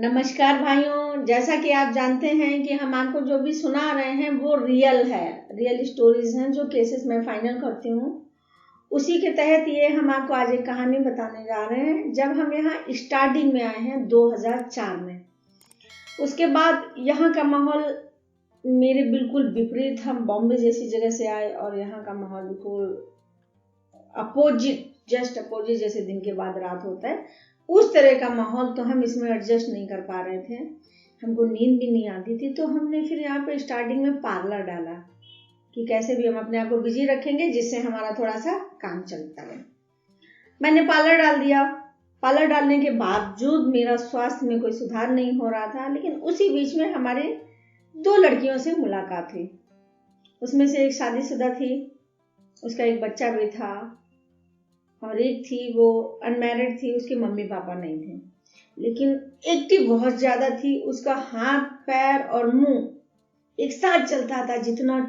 नमस्कार भाइयों। जैसा कि आप जानते हैं कि हम आपको जो भी सुना रहे हैं वो रियल है, रियल स्टोरीज हैं जो केसेस मैं फाइनल करती हूँ। उसी के तहत ये हम आपको आज एक कहानी बताने जा रहे हैं। जब हम यहाँ स्टार्टिंग में आए हैं 2004 में, उसके बाद यहाँ का माहौल मेरे बिल्कुल विपरीत। हम बॉम्बे जैसी जगह से आए और यहाँ का माहौल बिल्कुल अपोजिट, जस्ट अपोजिट। जैसे दिन के बाद रात होता है उस तरह का माहौल, तो हम इसमें एडजस्ट नहीं कर पा रहे थे। हमको नींद भी नहीं आती थी, तो हमने फिर यहाँ पे स्टार्टिंग में पार्लर डाला कि कैसे भी हम अपने आप को बिजी रखेंगे जिससे हमारा थोड़ा सा काम चलता रहे। मैंने पार्लर डाल दिया। पार्लर डालने के बावजूद मेरा स्वास्थ्य में कोई सुधार नहीं हो रहा था, लेकिन उसी बीच में हमारे 2 लड़कियों से मुलाकात हुई। उसमें से एक शादीशुदा थी, उसका एक बच्चा भी था, और एक थी वो अनमैरिड थी, उसके मम्मी पापा नहीं थे, लेकिन एक्टिव बहुत ज्यादा थी। उसका हाथ पैर और मुंह एक साथ चलता था। जितना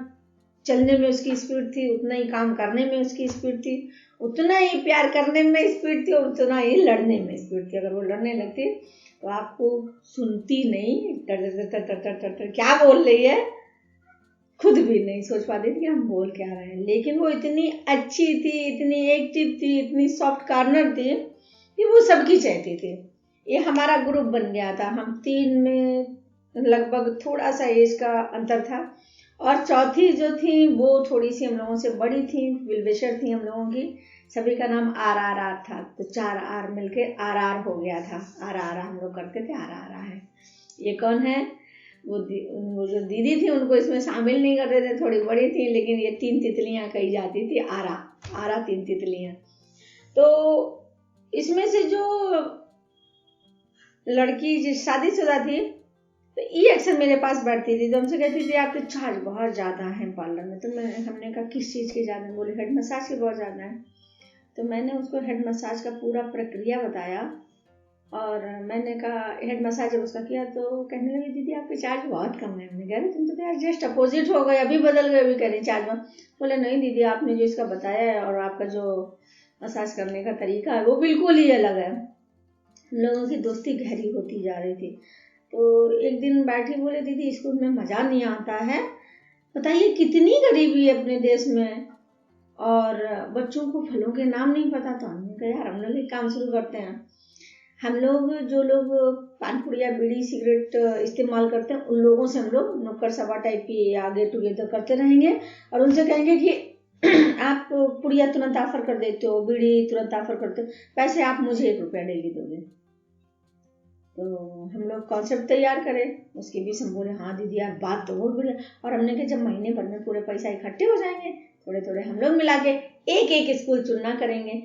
चलने में उसकी स्पीड थी उतना ही काम करने में उसकी स्पीड थी, उतना ही प्यार करने में स्पीड थी और उतना ही लड़ने में स्पीड थी। अगर वो लड़ने लगती तो आपको सुनती नहीं, टर टर टर टर टर टर टर क्या बोल रही है खुद भी नहीं सोच पाती थी कि हम बोल क्या रहे हैं। लेकिन वो इतनी अच्छी थी, इतनी एक्टिव थी, इतनी सॉफ्ट कॉर्नर थी कि वो सबकी चाहती थी। ये हमारा ग्रुप बन गया था। हम 3 में लगभग थोड़ा सा एज का अंतर था, और चौथी जो थी वो थोड़ी सी हम लोगों से बड़ी थी, विलविशर थी हम लोगों की। सभी का नाम RRR था, तो 4 आर मिलके RR हो गया था। RR हम लोग करते थे, RR है। ये कौन है? वो जो दीदी थी उनको इसमें शामिल नहीं करते थे, थोड़ी बड़ी थी, लेकिन ये 3 तितलियां कही जाती थी। आरा 3 तितलियां। तो इसमें से जो लड़की जिस शादीशुदा थी, तो ये अक्सर मेरे पास बैठती थी, तो हमसे कहती थी आपके चार्ज बहुत ज़्यादा है पार्लर में। तो हमने कहा किस चीज़ के ज़्यादा? बोले हेड मसाज के बहुत ज़्यादा है। तो मैंने उसको हेड मसाज का पूरा प्रक्रिया बताया, और मैंने कहा हेड मसाज जब उसका किया तो कहने लगी दीदी आपके चार्ज बहुत कम है। हमने कहा तुम तो यार जस्ट अपोजिट हो गए, अभी बदल गए, अभी कह रही चार्ज में। बोले नहीं दीदी, आपने जो इसका बताया है और आपका जो मसाज करने का तरीका है वो बिल्कुल ही अलग है। हम लोगों की दोस्ती गहरी होती जा रही थी। तो एक दिन बैठी, बोले दीदी स्कूल में मज़ा नहीं आता है, बताइए कितनी गरीबी है अपने देश में, और बच्चों को फलों के नाम नहीं पता। तो हमने कहा यार हम लोग एक काम शुरू करते हैं। हम लोग जो लोग पान पुड़िया बीड़ी सिगरेट इस्तेमाल करते हैं उन लोगों से हम लोग नुक्कड़ सभा टाइप की या गेट टुगेदर करते रहेंगे, और उनसे कहेंगे कि आप पुड़िया तुरंत ऑफर कर देते हो, बीड़ी तुरंत ऑफर करते हो, पैसे आप मुझे 1 रुपया डेली दोगे। तो हम लोग कॉन्सेप्ट तैयार करें। उसके बीच हम बोले हाँ दीदी यार बात तो बहुत बढ़िया। और हमने कहा जब महीने भर में पूरे पैसा इकट्ठे हो जाएंगे, थोड़े थोड़े हम लोग मिला के एक स्कूल चुनना करेंगे।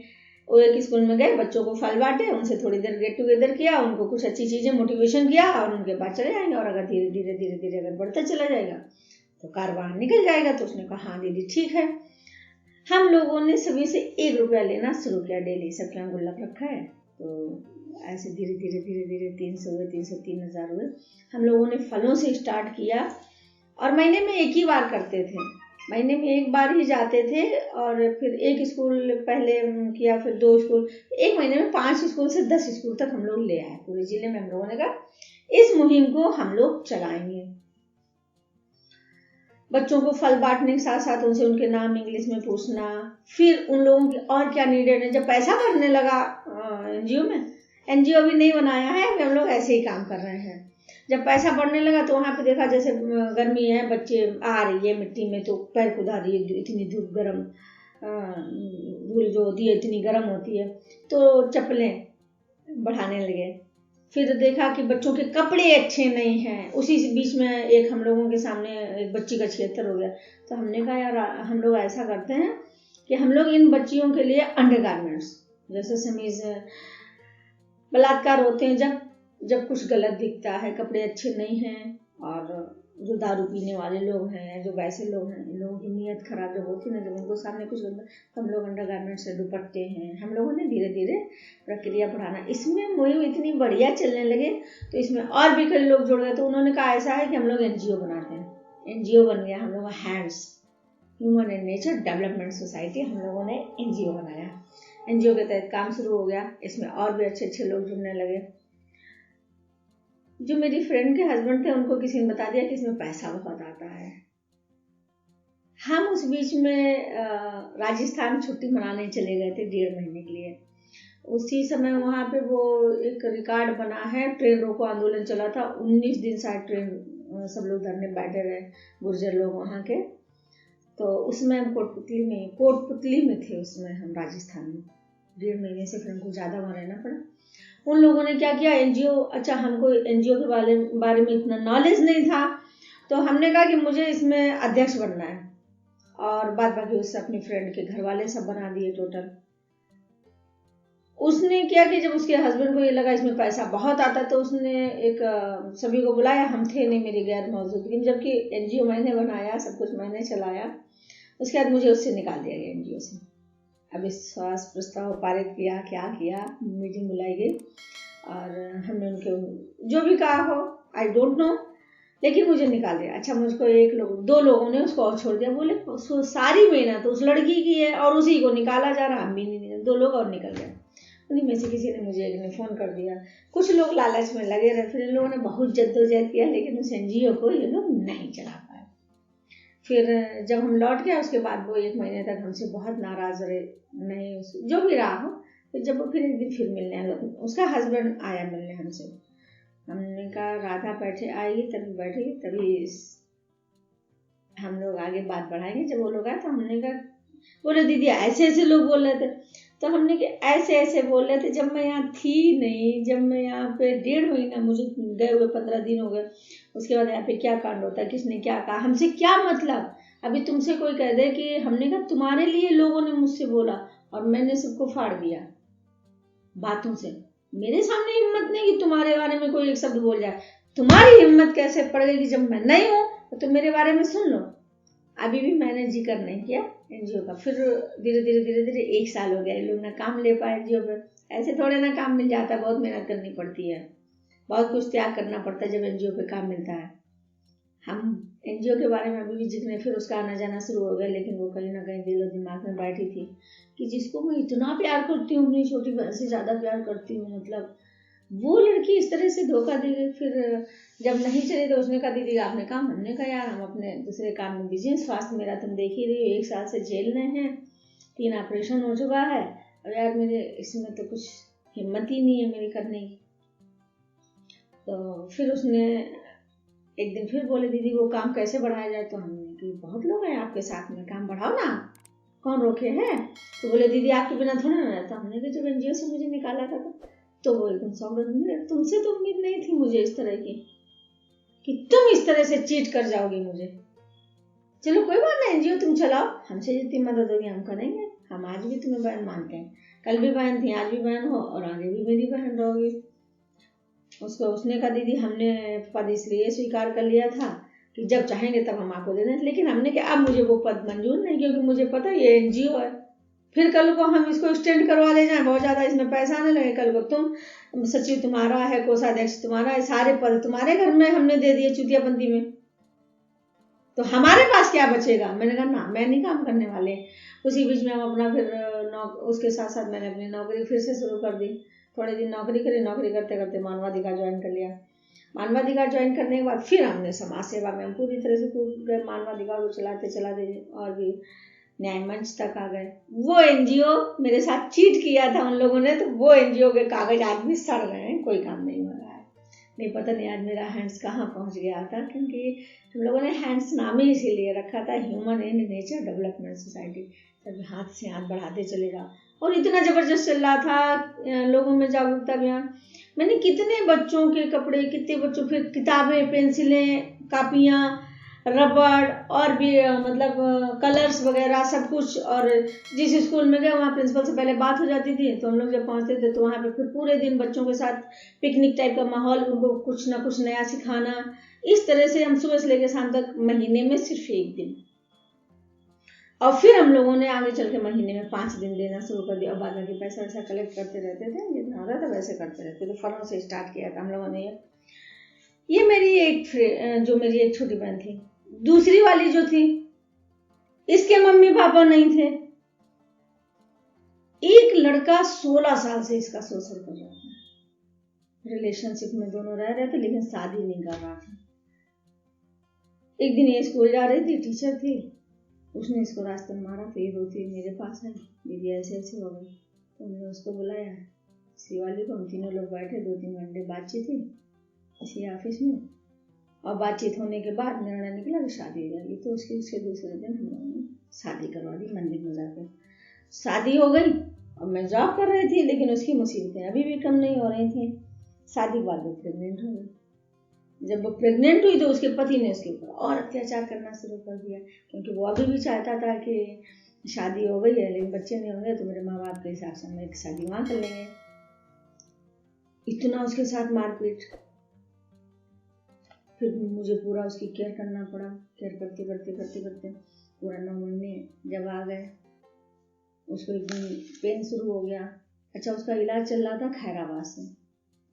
वो एक स्कूल में गए, बच्चों को फल बांटे, उनसे थोड़ी देर गेट टुगेदर किया, उनको कुछ अच्छी चीजें मोटिवेशन किया, और उनके बाद चले जाएंगे। और अगर धीरे धीरे धीरे धीरे अगर बढ़ता चला जाएगा तो कारवां निकल जाएगा। तो उसने कहा हाँ दीदी ठीक है। हम लोगों ने सभी से 1 रुपया लेना शुरू किया डेली। सबके यहाँ गुल्लक रखा है, तो ऐसे धीरे धीरे धीरे धीरे 300 हुए, 300, 3000 हुए। हम लोगों ने फलों से स्टार्ट किया, और महीने में 1 ही बार करते थे। महीने में 1 बार ही जाते थे, और फिर 1 स्कूल पहले किया, फिर 2 स्कूल, 1 महीने में 5 स्कूल से 10 स्कूल तक हम लोग ले आए पूरे जिले में। हम लोगों ने कहा इस मुहिम को हम लोग चलाएंगे। बच्चों को फल बांटने के साथ साथ उनसे उनके नाम इंग्लिश में पूछना, फिर उन लोगों की और क्या नीडेड है। जब पैसा बढ़ने लगा एनजीओ में, एनजीओ भी नहीं बनाया है, हम लोग ऐसे ही काम कर रहे हैं। जब पैसा बढ़ने लगा तो वहाँ पे देखा जैसे गर्मी है, बच्चे आ रही है मिट्टी में तो पैर खुदा दिए, इतनी धूप गर्म, धूल जो होती है इतनी गर्म होती है, तो चप्पलें बढ़ाने लगे। फिर देखा कि बच्चों के कपड़े अच्छे नहीं हैं। उसी बीच में एक हम लोगों के सामने एक बच्ची का 76 हो गया। तो हमने कहा यार हम लोग ऐसा करते हैं कि हम लोग इन बच्चियों के लिए अंडरगारमेंट्स, जैसे समीज, बलात्कार होते हैं जब कुछ गलत दिखता है, कपड़े अच्छे नहीं हैं, और जो दारू पीने वाले लोग हैं, जो वैसे लोग हैं, इन लोगों की नीयत खराब जब होती है ना, जब उनको सामने कुछ गलत, तो हम लोग अंडरगारमेंट से दुपट्टे हैं। हम लोगों ने धीरे धीरे प्रक्रिया बढ़ाना, इसमें मुहिम इतनी बढ़िया चलने लगे तो इसमें और भी कई लोग जुड़ गए। तो उन्होंने कहा ऐसा है कि हम लोग एनजीओ बनाते हैं। एनजीओ बन गया हम लोग hands, human and nature development society, हम लोगों ने एनजीओ बनाया। एनजीओ के तहत काम शुरू हो गया। इसमें और भी अच्छे अच्छे लोग जुड़ने लगे। जो मेरी फ्रेंड के हस्बैंड थे उनको किसी ने बता दिया कि इसमें पैसा बहुत आता है। हम उस बीच में राजस्थान छुट्टी मनाने चले गए थे 1.5 महीने के लिए। उसी समय वहाँ पे वो एक रिकॉर्ड बना है, ट्रेन रोको आंदोलन चला था, 19 दिन शायद ट्रेन सब लोग धरने बैठे रहे, गुर्जर लोग वहाँ के। तो उसमें हम कोटपुतली में थे, उसमें हम राजस्थान में 1.5 महीने से, फिर हमको ज़्यादा वहाँ रहना पड़ा। उन लोगों ने क्या किया, एनजीओ, अच्छा हमको एनजीओ के बारे में इतना नॉलेज नहीं था, तो हमने कहा कि मुझे इसमें अध्यक्ष बनना है, और बाद बाकी उससे अपनी फ्रेंड के घर वाले सब बना दिए टोटल। उसने क्या कि जब उसके हस्बैंड को ये लगा इसमें पैसा बहुत आता, तो उसने एक सभी को बुलाया, हम थे नहीं मेरी गैर मौजूदगी में, जबकि एनजीओ मैंने बनाया, सब कुछ मैंने चलाया। उसके बाद मुझे उससे निकाल दिया गया एनजीओ से। अब विश्वास प्रस्ताव पारित किया, क्या किया, मीटिंग बुलाई गई और हमने उनके जो भी कहा हो, आई डोंट नो, लेकिन मुझे निकाल दिया। अच्छा, मुझको 2 लोगों ने उसको और छोड़ दिया, बोले सारी मेहनत तो उस लड़की की है और उसी को निकाला जा रहा, हम भी नहीं, 2 लोग और निकल गए। उन्हीं में से किसी ने मुझे एक ने फ़ोन कर दिया। कुछ लोग लालच में लगे रहे, फिर इन लोगों ने बहुत जद्दोजहद किया, लेकिन उस एनजीओ को ये लोग नहीं चला पाए। फिर जब हम लौट गए उसके बाद वो 1 महीने तक हमसे बहुत नाराज़ रहे, नहीं जो भी रहा हो। फिर जब वो फिर एक दिन फिर मिलने आया, उसका हस्बैंड आया मिलने हमसे, हमने कहा राधा आएगी तभी बैठेगी, तभी हम लोग आगे बात बढ़ाएंगे। जब वो लोग आए तो हमने कहा, बोले दीदी ऐसे ऐसे लोग बोल रहे थे, तो हमने कि ऐसे ऐसे बोल रहे थे जब मैं यहाँ थी नहीं, जब मैं यहाँ पे 1.5 महीना मुझे गए हुए 15 दिन हो गए, उसके बाद यहाँ पे क्या कांड होता है, किसने क्या कहा, हमसे क्या मतलब। अभी तुमसे कोई कह दे कि हमने कहा तुम्हारे लिए लोगों ने मुझसे बोला और मैंने सबको फाड़ दिया बातों से, मेरे सामने हिम्मत नहीं कि तुम्हारे बारे में कोई एक शब्द बोल जाए। तुम्हारी हिम्मत कैसे पड़ गई कि जब मैं नहीं हूँ तो तुम मेरे बारे में सुन लो। अभी भी मैंने जिक्र नहीं किया एनजीओ का। फिर धीरे धीरे 1 साल हो गया, ये लोग ना काम ले पाए एनजीओ पे। ऐसे थोड़े ना काम मिल जाता है, बहुत मेहनत करनी पड़ती है, बहुत कुछ त्याग करना पड़ता है जब एनजीओ पे काम मिलता है। हम एनजीओ के बारे में अभी भी जिक्र, फिर उसका आना जाना शुरू हो गया, लेकिन वो कहीं ना कहीं दिल और दिमाग में बैठी थी कि जिसको मैं इतना प्यार करती हूँ, अपनी छोटी बहन से ज़्यादा प्यार करती हूँ, मतलब वो लड़की इस तरह से धोखा दी गई। फिर जब नहीं चले तो उसने कहा दीदी आपने काम, हमने कहा यार हम अपने दूसरे काम में बिजी हैं, स्वास्थ्य मेरा तुम देख ही रही हो, 1 साल से जेल में है, 3 ऑपरेशन हो चुका है, और यार मेरे इसमें तो कुछ हिम्मत ही नहीं है मेरी करने की। तो फिर उसने एक दिन फिर बोले दीदी वो काम कैसे बढ़ाया जाए, तो हमने कि बहुत लोग हैं आपके साथ में, काम बढ़ाओ ना, कौन रोके हैं। तो बोले दीदी आपके बिना थोड़ा ना रहता। हमने कहा जब एनजीओ से मुझे निकाला था तो वो एकदम सॉफ्ट, तुमसे तो उम्मीद नहीं थी मुझे इस तरह की कि तुम इस तरह से चीट कर जाओगी मुझे। चलो कोई बात नहीं, एनजीओ तुम चलाओ, हमसे जितनी मदद होगी हम करेंगे, हम आज भी तुम्हें बहन मानते हैं, कल भी बहन थी, आज भी बहन हो और आगे भी मेरी बहन रहोगी। उसने कहा दीदी हमने पद इसलिए स्वीकार कर लिया था कि जब चाहेंगे तब हम आपको दे दें, लेकिन हमने कहा अब मुझे वो पद मंजूर नहीं, क्योंकि मुझे पता ये एनजीओ है, फिर कल को हम इसको एक्सटेंड करवा ले जाएं, बहुत ज़्यादा इसमें पैसा आने लगे, कल को तुम सचिव तुम्हारा है, कोषाध्यक्ष तुम्हारा है, सारे पद तुम्हारे घर में हमने दे दिए चुतियाबंदी में, तो हमारे पास क्या बचेगा। मैंने कहा ना, मैं नहीं काम करने वाले। उसी बीच में हम अपना फिर उसके साथ साथ मैंने अपनी नौकरी फिर से शुरू कर दी। थोड़े दिन नौकरी करी, नौकरी करते करते मानवाधिकार ज्वाइन कर लिया। मानवाधिकार ज्वाइन करने के बाद फिर हमने समाज सेवा में हम पूरी तरह से कूद गए, मानवाधिकार को चलाते और भी न्याय मंच तक आ गए। वो एनजीओ मेरे साथ चीट किया था उन लोगों ने, तो वो एनजीओ के कागज आज भी सड़ रहे हैं, कोई काम नहीं हो रहा है। नहीं पता नहीं आज मेरा हैंड्स कहाँ पहुँच गया था, क्योंकि हम लोगों ने हैंड्स नाम ही इसीलिए रखा था, human and nature development society. तब हाथ से हाथ बढ़ाते चले जाओ, और इतना जबरदस्त चल रहा था लोगों में जागरूकता अभियान। मैंने कितने बच्चों के कपड़े, कितने बच्चों, फिर किताबें, पेंसिलें, कापियाँ, रबड़ और भी मतलब कलर्स वगैरह सब कुछ। और जिस स्कूल में गए वहाँ प्रिंसिपल से पहले बात हो जाती थी, तो हम लोग जब पहुँचते थे तो वहाँ पे फिर पूरे दिन बच्चों के साथ पिकनिक टाइप का माहौल, उनको कुछ ना कुछ नया सिखाना। इस तरह से हम सुबह से लेकर शाम तक, महीने में सिर्फ 1 दिन, और फिर हम लोगों ने आगे चल के महीने में 5 दिन देना शुरू कर दिया, और बाद में पैसा वैसा कलेक्ट करते रहते थे, जितना होता था वैसे करते रहते थे। फलों से स्टार्ट किया था हम लोगों ने। ये मेरी एक छोटी बहन थी। दूसरी वाली जो थी, इसके मम्मी पापा नहीं थे। एक लड़का 16 साल से इसका शोषण कर रहा था, रिलेशनशिप में दोनों रह रहे थे, लेकिन शादी नहीं कर रहा था। एक दिन ये स्कूल जा रही थी, टीचर थी, उसने इसको रास्ते में मारा, फिर रोती मेरे पास आई, दीदी ऐसे ऐसे हो गई। तो हमने उसको बुलाया, शिवाली को, हम तीनों लोग बैठे, 2-3 घंटे बातचीत हुई इसी ऑफिस में। और बातचीत होने के बाद निर्णय निकला कि शादी हो जाएगी। तो उसके दूसरे दिन हम लोगों ने शादी करवा दी मंदिर में जाकर। शादी हो गई और मैं जॉब कर रही थी, लेकिन उसकी मुसीबतें अभी भी कम नहीं हो रही थी। शादी के बाद वो प्रेग्नेंट हो गई। जब वो प्रेग्नेंट हुई तो उसके पति ने उसके ऊपर और अत्याचार करना शुरू कर दिया, क्योंकि वो अभी भी चाहता था कि शादी हो गई है लेकिन बच्चे नहीं होंगे तो मेरे माँ बाप के हिसाब से हम एक शादी वहाँ कर लेंगे। इतना उसके साथ मारपीट। फिर मुझे पूरा उसकी केयर करना पड़ा। केयर करते करते करते करते पूरा 9 महीने जब आ गए, उसको एकदम पेन शुरू हो गया। अच्छा, उसका इलाज चल रहा था खैराबाद से,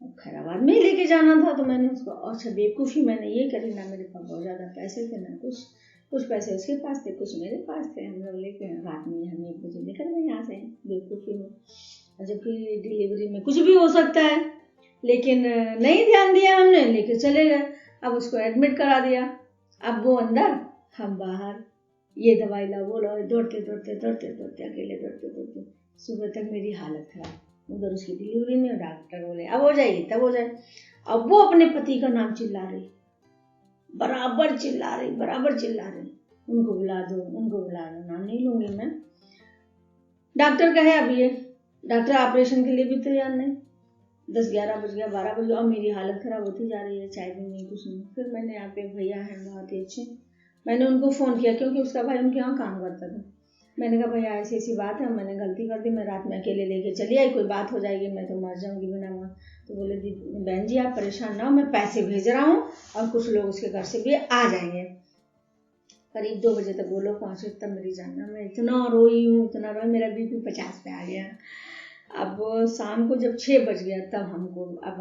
अब खैराबाद में ही लेके जाना था। तो मैंने उसको, अच्छा बेवकूफ़ी मैंने ये करी ना, मेरे पास बहुत ज़्यादा पैसे थे ना, कुछ पैसे उसके पास थे, कुछ मेरे पास थे। हम लोग लेके रात में हम 1 बजे निकल गए यहाँ से बेवकूफ़ी में। और जबकि डिलीवरी में कुछ भी हो सकता है, लेकिन नहीं ध्यान दिया हमने, लेके चले गए। अब उसको एडमिट करा दिया, अब वो अंदर हम बाहर, ये दवाई लाओ वो लाओ, दौड़ते दौड़ते दौड़ते दौड़ते अकेले दौड़ते दौड़ते सुबह तक मेरी हालत खराब। उधर उसकी डिलीवरी में डॉक्टर बोले अब हो जाएगी तब हो जाए। अब वो अपने पति का नाम चिल्ला रही, बराबर चिल्ला रही, उनको बुला दो, उनको बुला दो। नाम नहीं लूंगी मैं। डॉक्टर कहे अब ये डॉक्टर ऑपरेशन के लिए भी तैयार नहीं। 10-11 बज गया, 12 बज गया और मेरी हालत खराब होती जा रही है, चाय भी नहीं कुछ नहीं। फिर मैंने यहाँ पे भैया हैं बहुत ही अच्छे, मैंने उनको फ़ोन किया, क्योंकि उसका भाई उनके यहाँ काम करता था। मैंने कहा भैया ऐसी ऐसी बात है, मैंने गलती कर दी, मैं रात में अकेले लेके चली आई, कोई बात हो जाएगी, मैं तो मर जाऊंगी बिना वहाँ। तो बोले दी बहन जी आप परेशान ना हो, मैं पैसे भेज रहा हूँ और कुछ लोग उसके घर से भी आ जाएंगे। करीब 2 बजे तक वो लोग पहुँचे, तब मेरी जानना, मैं इतना रोई हूँ, इतना रोई, मेरा BP 50 पे आ गया। अब शाम को जब 6 बज गया तब हमको, अब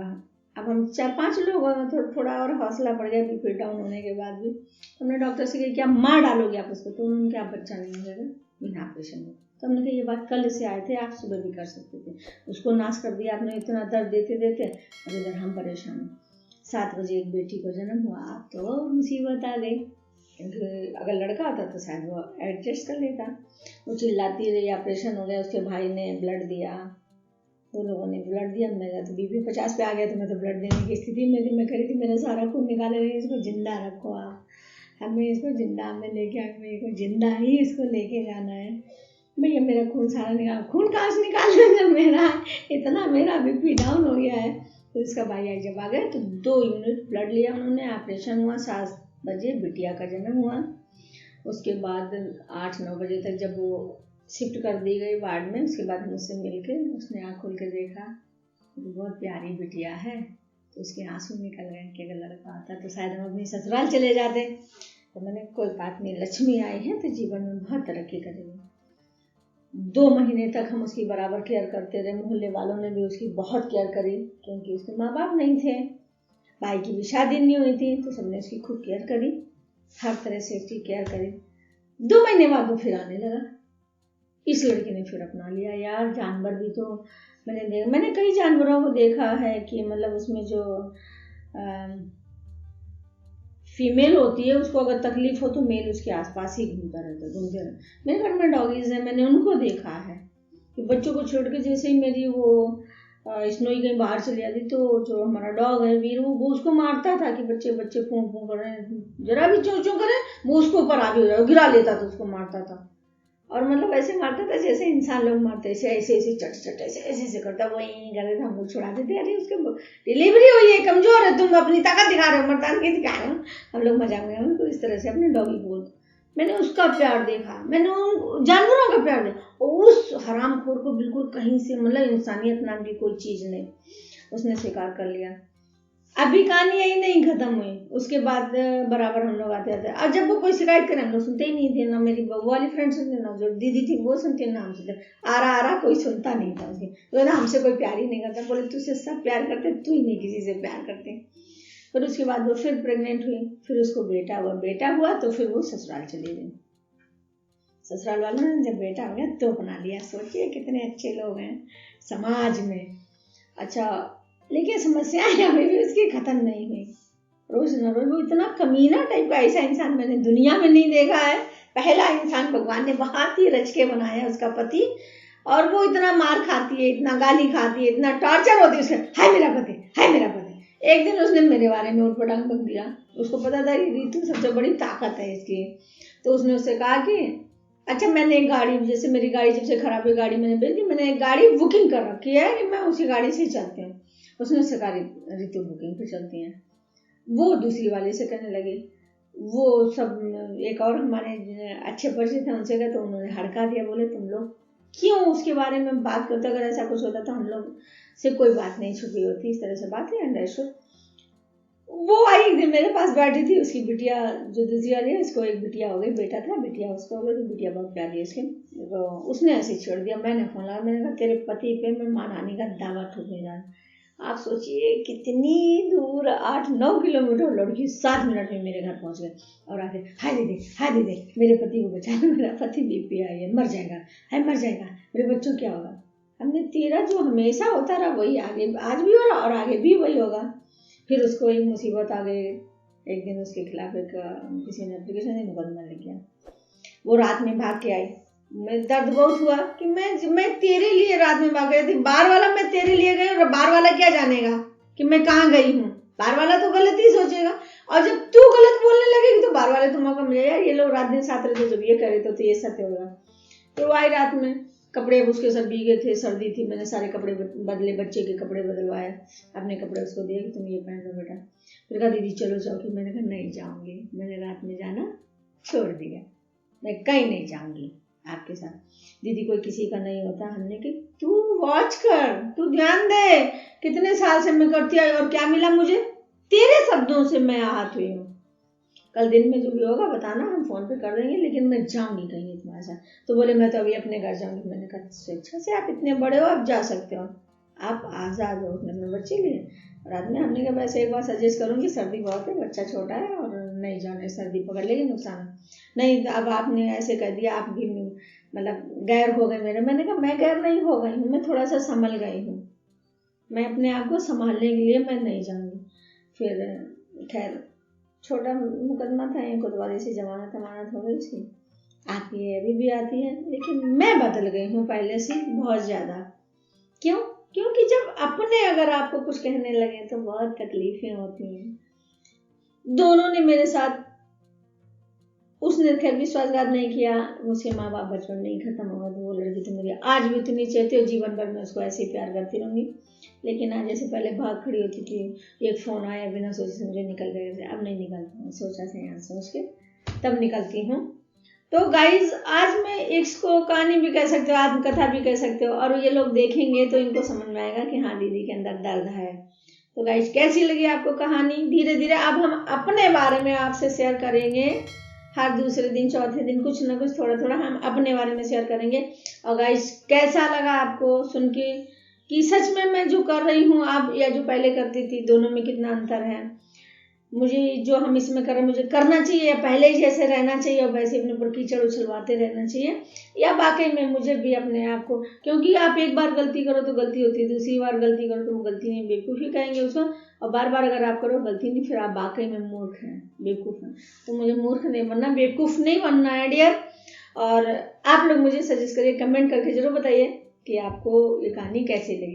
हम 4-5 लोग, थोड़ा और हौसला बढ़ गया BP डाउन होने के बाद भी। हमने डॉक्टर से कहा क्या मार डालोगे आप उसको? तो उन्होंने क्या बच्चा नहीं होगा बिना ऑपरेशन में। तो हमने कहा ये बात कल से आए थे, आप सुबह भी कर सकते थे, उसको नाश कर दिया आपने, इतना दर्द देते देते, अब इधर हम परेशान हैं। 7 बजे एक बेटी को जन्म हुआ, आप तो मुसीबत आ गई, क्योंकि अगर लड़का होता तो शायद वो एडजस्ट कर लेता। वो चिल्लाती रही, ऑपरेशन हो गया, उसके भाई ने ब्लड दिया, वो लोगों ने ब्लड दिया, मेरा तो BP 50 पे आ गया, तो मैं तो ब्लड देने की स्थिति में थी। मैं कह रही थी मेरा सारा खून निकाले रही, इसको जिंदा रखो आप, हमें इसको जिंदा में लेके आए, मेरे को जिंदा ही इसको लेके जाना है भैया, मेरा खून सारा निकाल। खून कहाँ से निकाल दें जब मेरा BP डाउन हो गया है। तो इसका भाई आई जब आ गए तो 2 यूनिट ब्लड लिया उन्होंने, ऑपरेशन हुआ, 7 बजे बिटिया का जन्म हुआ। उसके बाद 8-9 बजे तक जब वो शिफ्ट कर दी गई वार्ड में, उसके बाद मुझसे मिलके उसने आँख खोल के देखा, तो बहुत प्यारी बिटिया है, तो उसके आंसू निकल गए कि अगर लड़का आता तो शायद हम अपनी ससुराल चले जाते। तो मैंने कोई बात नहीं, लक्ष्मी आई है तो जीवन में बहुत तरक्की करेगी। 2 महीने तक हम उसकी बराबर केयर करते रहे, मोहल्ले वालों ने भी उसकी बहुत केयर करी, क्योंकि उसके माँ बाप नहीं थे, भाई की भी शादी नहीं हुई थी, तो सबने उसकी खूब केयर करी, हर तरह से उसकी केयर करी। 2 महीने बाद वो फिर आने लगा। इस लड़के ने फिर अपना लिया। यार जानवर भी तो मैंने कई जानवरों को देखा है कि मतलब उसमें जो फीमेल होती है उसको अगर तकलीफ हो तो मेल उसके आसपास ही घूमते रहते। मेरे घर में डॉगीज है, मैंने उनको देखा है कि बच्चों को छोड़ के, जैसे ही मेरी वो स्नोई कहीं बाहर चली जाती तो जो हमारा डॉग है वीर, वो उसको मारता था कि बच्चे फूं फूं कर रहे हैं, जरा भी चों चों करे वो उसको ऊपर आगे हो जाए, गिरा लेता था, उसको मारता था। और मतलब ऐसे मारता था जैसे इंसान लोग मारते, ऐसे चट ऐसे करता, वो यहीं कर रहे थे, हम लोग छुड़ा देते, अरे उसके डिलीवरी हुई है, कमजोर है, तुम अपनी ताकत दिखा रहे हो, मर्दानगी दिखा रहे हो, हम लोग मजाक में उनको इस तरह से अपने डॉगी को बोलते। मैंने उसका प्यार देखा, मैंने उन जानवरों का प्यार देखा, उस हरामखोर को बिल्कुल कहीं से मतलब इंसानियत नाम की कोई चीज नहीं, उसने स्वीकार कर लिया। अभी कहानी यही नहीं खत्म हुई, उसके बाद बराबर हम लोग आते आते, और जब वो कोई शिकायत करे हम लोग सुनते ही नहीं थे, ना मेरी बहू वाली फ्रेंड सुनती, ना जो दीदी थी वो सुनती, ना हम सुनते, आ रहा कोई सुनता नहीं था उसकी, तो ना हमसे कोई प्यार ही नहीं करता। बोले तुझसे सब प्यार करते, तू ही नहीं किसी से प्यार करते। फिर उसके बाद वो फिर प्रेग्नेंट हुई, फिर उसको बेटा हुआ तो फिर वो ससुराल चली गई। ससुराल वालों ने जब बेटा हो गया तो अपना लिया। सोचिए कितने अच्छे लोग हैं समाज में। अच्छा, लेकिन समस्याएं अभी भी उसकी खत्म नहीं हुई। रोज न रोज वो इतना कमीना टाइप का ऐसा इंसान मैंने दुनिया में नहीं देखा है। पहला इंसान भगवान ने बहुत ही रच के बनाया उसका पति, और वो इतना मार खाती है, इतना गाली खाती है, इतना टॉर्चर होती है उसके, हाय मेरा पति, हाय मेरा पति। एक दिन उसने मेरे बारे में उठपटांग बक दिया। उसको पता था कि रीतु सबसे बड़ी ताकत है इसकी। तो उसने उससे कहा कि अच्छा, मैंने एक गाड़ी, जैसे मेरी गाड़ी जब से खराब हुई, गाड़ी मैंने बेच दी, मैंने एक गाड़ी बुकिंग कर रखी है कि मैं उसी गाड़ी से चलती हूँ। उसने उससे कहा रीतु बुकिंग पे चलती हैं। वो दूसरी वाले से कहने लगे। वो सब एक और हमारे अच्छे परिचित थे, उनसे गए तो उन्होंने हड़का दिया, बोले तुम लोग क्यों उसके बारे में बात करते, अगर ऐसा कुछ होता तो हम लोग से कोई बात नहीं छुपी होती, इस तरह से बात है अंडरस्टूड। वो आई एक दिन मेरे पास बैठी थी, उसकी बिटिया जो दूसरी वाली है, उसको एक बिटिया हो गई, बेटा था, बिटिया उसको हो गई, तो बिटिया बहुत प्यारी है उसकी। तो उसने ऐसे छोड़ दिया। मैंने फोन लगा, मैंने कहा तेरे पति पे मैं मानहानि का दावा ठोकने जा रहा। आप सोचिए कितनी दूर, 8-9 किलोमीटर, लड़की 7 मिनट में मेरे घर पहुंच गए और आके हाय दीदी, हाय दीदी, मेरे पति को बचा लो, मेरा पति बीपी आई है, मर जाएगा, है मर जाएगा, मेरे बच्चों क्या होगा। हमने तेरा जो हमेशा होता रहा वही आगे आज भी हो रहा और आगे भी वही होगा। फिर उसको एक मुसीबत आ गई। एक दिन उसके खिलाफ एक किसी ने एप्लीकेशन मुकदमा लिख गया। वो रात में भाग के आई। मैं दर्द बहुत हुआ कि मैं तेरे लिए रात में भाग गई थी। बार वाला मैं तेरे लिए गई और बार वाला क्या जानेगा कि मैं कहाँ गई हूँ। बार वाला तो गलत ही सोचेगा, और जब तू गलत बोलने लगेगी तो बार वाले तो मौका मिलेगा। ये लोग रात दिन साथ रहते, जब ये करे तो ये सत्य होगा। तो वो आई रात में, कपड़े उसके सब भीगे थे, सर्दी थी, मैंने सारे कपड़े बदले, बच्चे के कपड़े बदलवाए, अपने कपड़े उसको दिए कि तुम ये पहन लो बेटा। फिर कहा दीदी चलो चौकी। मैंने कहा नहीं जाऊंगी, मैंने रात में जाना छोड़ दिया, मैं कहीं नहीं जाऊंगी आपके साथ। दीदी कोई किसी का नहीं होता। हमने कि तू वॉच कर, तू ध्यान दे, कितने साल से मैं करती आई और क्या मिला मुझे, तेरे शब्दों से मैं आहत हुई हूँ। कल दिन में जो भी होगा बताना, हम फोन पे कर देंगे, लेकिन मैं जाऊंगी कहीं नहीं तुम्हारे साथ। तो बोले मैं तो अभी अपने घर जाऊंगी। मैंने कहा स्वेच्छा से आप इतने बड़े हो, आप जा सकते हो, आप आजाद हो अपने बच्चे लिए। रात में हमने कहा वैसे एक बार सजेस्ट करूंगी, सर्दी बहुत है, बच्चा छोटा है और नहीं जाने, सर्दी पकड़ लेगी, नुकसान नहीं। अब आपने ऐसे कह दिया, आप भी मतलब गैर हो गए मेरे। मैंने कहा मैं गैर नहीं हो गई हूँ, मैं थोड़ा सा संभल गई हूँ, मैं अपने आप को संभालने के लिए मैं नहीं जाऊंगी। फिर खैर छोटा मुकदमा था, ये कोतवाली से जमानत हो गई उसकी, आती है अभी भी आती है। लेकिन मैं बदल गई हूँ पहले से बहुत ज्यादा। क्यों? क्योंकि जब अपने अगर आपको कुछ कहने लगे तो बहुत तकलीफें होती हैं। दोनों ने मेरे साथ, उसने खैर विश्वासघात नहीं किया, उसके माँ बाप बचपन में ही खत्म हो गए, तो वो लड़की तो मेरी आज भी उतनी चाहती हो, जीवन भर में उसको ऐसे ही प्यार करती रहूंगी। लेकिन आज जैसे पहले भाग खड़ी होती थी, एक फोन आया बिना सोचे समझे निकल गए, अब नहीं निकलती हूँ, सोचा से यहाँ सोच के तब निकलती हूँ। तो गाइज आज मैं इसको कहानी भी कह सकते हो, आत्मकथा भी कह सकते हो, और ये लोग देखेंगे तो इनको समझ में आएगा कि हाँ दीदी के अंदर दर्द है। तो गाइज कैसी लगी आपको कहानी? धीरे धीरे अब हम अपने बारे में आपसे शेयर करेंगे, हर दूसरे दिन चौथे दिन कुछ ना कुछ थोड़ा थोड़ा हम अपने बारे में शेयर करेंगे। और गाइस कैसा लगा आपको सुन के कि सच में मैं जो कर रही हूँ आप या जो पहले करती थी, दोनों में कितना अंतर है। मुझे जो हम इसमें कर रहे हैं मुझे करना चाहिए, या पहले ही जैसे रहना चाहिए और वैसे अपने ऊपर कीचड़ उछलवाते रहना चाहिए, या वाकई में मुझे भी अपने आप को, क्योंकि आप एक बार गलती करो तो गलती होती है, दूसरी बार गलती करो तो वो गलती नहीं, बेवकूफ़ी कहेंगे उसको, और बार बार अगर आप करो गलती नहीं, फिर आप वाकई में मूर्ख हैं, बेवकूफ़ हैं। तो मुझे मूर्ख नहीं बनना, बेवकूफ़ नहीं बनना है डियर। और आप लोग मुझे सजेस्ट करिए, कमेंट करके जरूर बताइए कि आपको ये कहानी कैसी लगी।